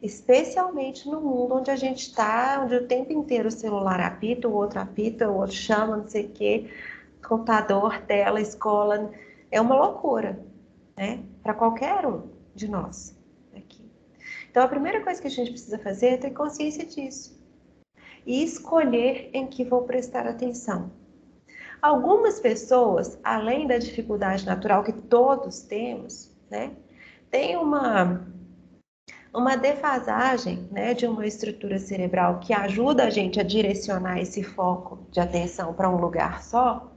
Especialmente no mundo onde a gente está, onde o tempo inteiro o celular apita, o outro chama, não sei o quê, computador, tela, escola. É uma loucura, né? Para qualquer um de nós aqui. Então, a primeira coisa que a gente precisa fazer é ter consciência disso e escolher em que vou prestar atenção. Algumas pessoas, além da dificuldade natural que todos temos, né, tem uma defasagem, né, de uma estrutura cerebral que ajuda a gente a direcionar esse foco de atenção para um lugar só,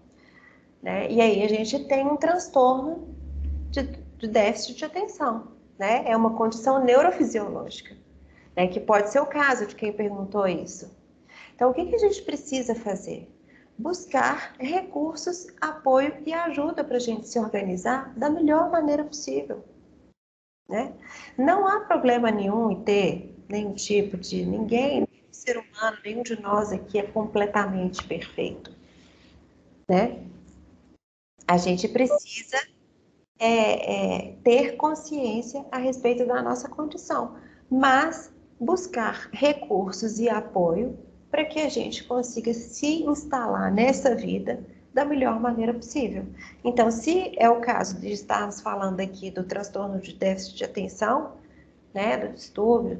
né, e aí a gente tem um transtorno de déficit de atenção, né, é uma condição neurofisiológica, né, que pode ser o caso de quem perguntou isso. Então, o que a gente precisa fazer? Buscar recursos, apoio e ajuda para a gente se organizar da melhor maneira possível, né? Não há problema nenhum em ter nenhum tipo de... Nenhum ser humano, nenhum de nós aqui é completamente perfeito, né? A gente precisa ter consciência a respeito da nossa condição, mas buscar recursos e apoio para que a gente consiga se instalar nessa vida da melhor maneira possível. Então, se é o caso de estarmos falando aqui do transtorno de déficit de atenção, né, do distúrbio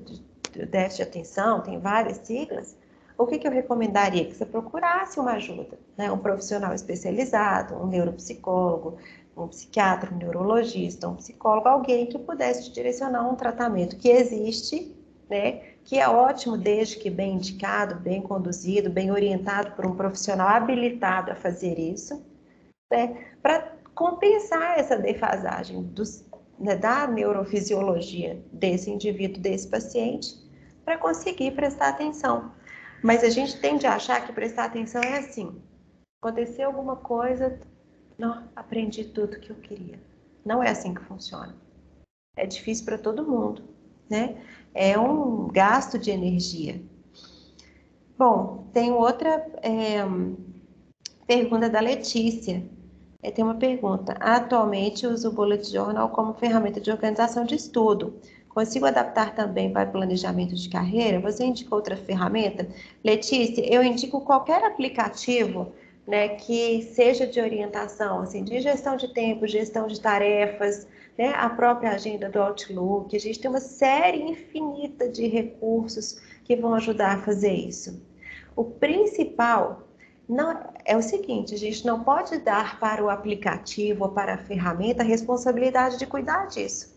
do déficit de atenção, tem várias siglas, o que eu recomendaria? Que você procurasse uma ajuda, né, um profissional especializado, um neuropsicólogo, um psiquiatra, um neurologista, um psicólogo, alguém que pudesse te direcionar um tratamento que existe, né, que é ótimo desde que bem indicado, bem conduzido, bem orientado por um profissional habilitado a fazer isso, né, para compensar essa defasagem da neurofisiologia desse indivíduo, desse paciente, para conseguir prestar atenção. Mas a gente tende a achar que prestar atenção é assim, aconteceu alguma coisa, não, aprendi tudo que eu queria. Não é assim que funciona. É difícil para todo mundo, né? É um gasto de energia. Bom, tem outra pergunta da Letícia. Tem uma pergunta. Atualmente uso o Bullet Journal como ferramenta de organização de estudo. Consigo adaptar também para planejamento de carreira? Você indica outra ferramenta? Letícia, eu indico qualquer aplicativo, né, que seja de orientação, assim, de gestão de tempo, gestão de tarefas, né, a própria agenda do Outlook. A gente tem uma série infinita de recursos que vão ajudar a fazer isso. O principal não, é o seguinte, a gente não pode dar para o aplicativo ou para a ferramenta a responsabilidade de cuidar disso.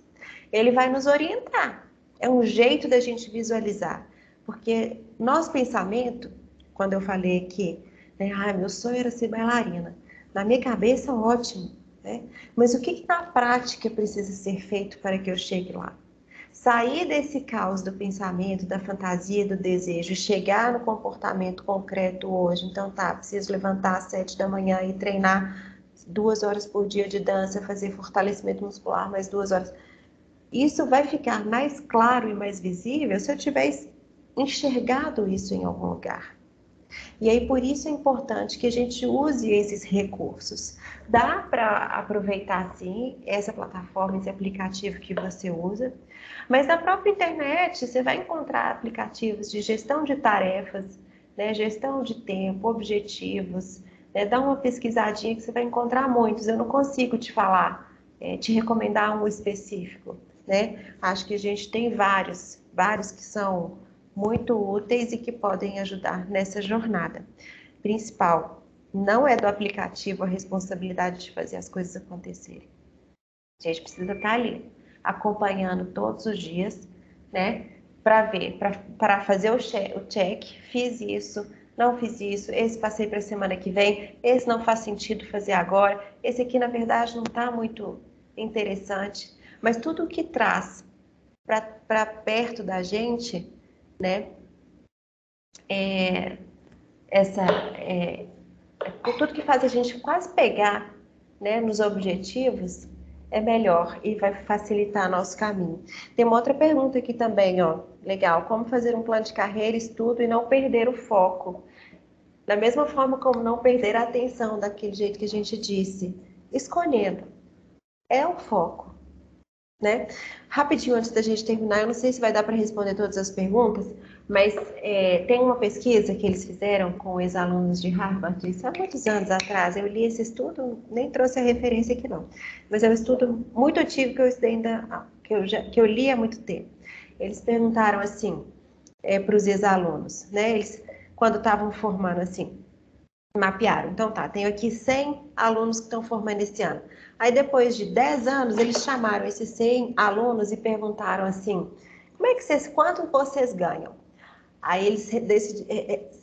Ele vai nos orientar. É um jeito da gente visualizar. Porque nosso pensamento, quando eu falei aqui, né, meu sonho era ser bailarina. Na minha cabeça, ótimo, né? Mas o que na prática precisa ser feito para que eu chegue lá? Sair desse caos do pensamento, da fantasia, do desejo, e chegar no comportamento concreto hoje. Então tá, preciso levantar às 7 da manhã e treinar 2 horas por dia de dança, fazer fortalecimento muscular mais 2 horas. Isso vai ficar mais claro e mais visível se eu tiver enxergado isso em algum lugar. E aí, por isso é importante que a gente use esses recursos. Dá para aproveitar, sim, essa plataforma, esse aplicativo que você usa, mas na própria internet você vai encontrar aplicativos de gestão de tarefas, né, gestão de tempo, objetivos, né, dá uma pesquisadinha que você vai encontrar muitos. Eu não consigo te falar, te recomendar um específico, né? Acho que a gente tem vários que são muito úteis e que podem ajudar nessa jornada. Principal, não é do aplicativo a responsabilidade de fazer as coisas acontecerem. A gente precisa estar ali, acompanhando todos os dias, né? Para ver, para fazer o check, fiz isso, não fiz isso, esse passei para a semana que vem, esse não faz sentido fazer agora, esse aqui, na verdade, não está muito interessante, mas tudo o que traz para perto da gente, né? Tudo que faz a gente quase pegar, né, nos objetivos, é melhor e vai facilitar nosso caminho. Tem uma outra pergunta aqui também, ó, legal. Como fazer um plano de carreira, estudo e não perder o foco? Da mesma forma como não perder a atenção, daquele jeito que a gente disse, escolhendo. É o foco. Né? Rapidinho, antes da gente terminar, eu não sei se vai dar para responder todas as perguntas, mas tem uma pesquisa que eles fizeram com ex-alunos de Harvard, isso há muitos anos atrás. Eu li esse estudo, nem trouxe a referência aqui não, mas é um estudo muito antigo que eu estudei ainda, que eu li há muito tempo. Eles perguntaram assim, para os ex-alunos, né? Eles, quando estavam formando assim, mapearam. Então tá, tenho aqui 100 alunos que estão formando esse ano. Aí depois de 10 anos, eles chamaram esses 100 alunos e perguntaram assim, quanto vocês ganham? Aí eles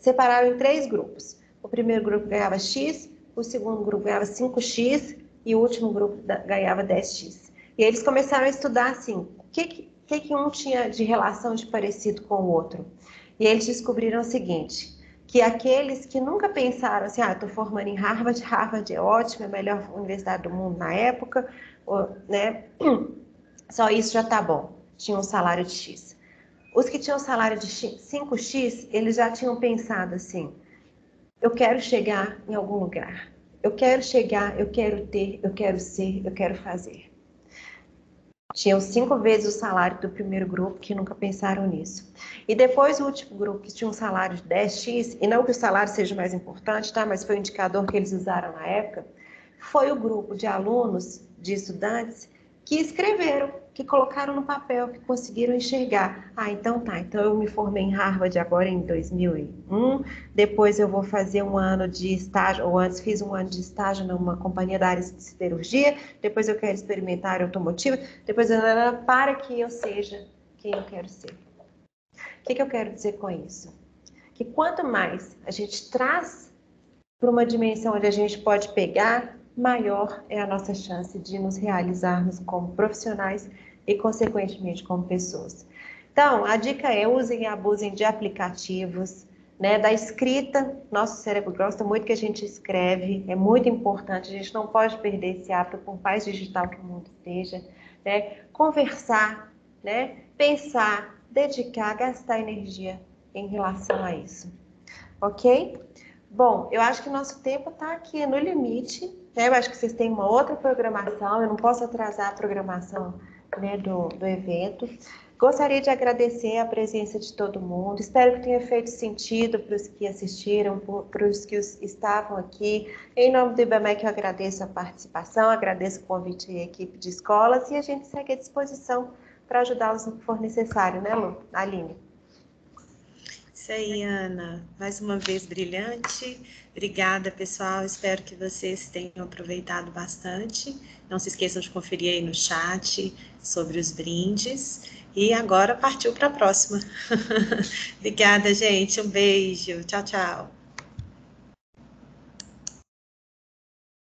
separaram em 3 grupos. O primeiro grupo ganhava X, o segundo grupo ganhava 5X e o último grupo ganhava 10X. E eles começaram a estudar assim, o que um tinha de relação de parecido com o outro. E eles descobriram o seguinte, que aqueles que nunca pensaram assim, estou formando em Harvard, Harvard é ótimo, é a melhor universidade do mundo na época, né? Só isso já tá bom, tinha um salário de X. Os que tinham salário de 5X, eles já tinham pensado assim, eu quero chegar em algum lugar, eu quero chegar, eu quero ter, eu quero ser, eu quero fazer. Tinham 5 vezes o salário do primeiro grupo que nunca pensaram nisso. E depois o último grupo que tinha um salário de 10x, e não que o salário seja mais importante, tá? Mas foi o indicador que eles usaram na época, foi o grupo de alunos, de estudantes, que escreveram, que colocaram no papel, que conseguiram enxergar. Então tá, então eu me formei em Harvard agora em 2001, depois eu vou fazer um ano de estágio, ou antes fiz um ano de estágio numa companhia da área de siderurgia, depois eu quero experimentar área automotiva, depois para que eu seja quem eu quero ser. O que eu quero dizer com isso? Que quanto mais a gente traz para uma dimensão onde a gente pode pegar, maior é a nossa chance de nos realizarmos como profissionais e, consequentemente, como pessoas. Então, a dica é usem e abusem de aplicativos, né, da escrita. Nosso cérebro gosta muito que a gente escreve, é muito importante, a gente não pode perder esse hábito, por mais digital que o mundo esteja, né? Conversar, né? Pensar, dedicar, gastar energia em relação a isso. Ok? Bom, eu acho que o nosso tempo está aqui no limite, né? Eu acho que vocês têm uma outra programação, eu não posso atrasar a programação, né, do evento. Gostaria de agradecer a presença de todo mundo, espero que tenha feito sentido para os que assistiram, para os que estavam aqui. Em nome do IBMEC, eu agradeço a participação, agradeço o convite à equipe de escolas e a gente segue à disposição para ajudá-los no que for necessário, né, Lu? Aline? Isso aí, Ana. Mais uma vez brilhante. Obrigada, pessoal. Espero que vocês tenham aproveitado bastante. Não se esqueçam de conferir aí no chat sobre os brindes. E agora partiu para a próxima. Obrigada, gente. Um beijo. Tchau, tchau.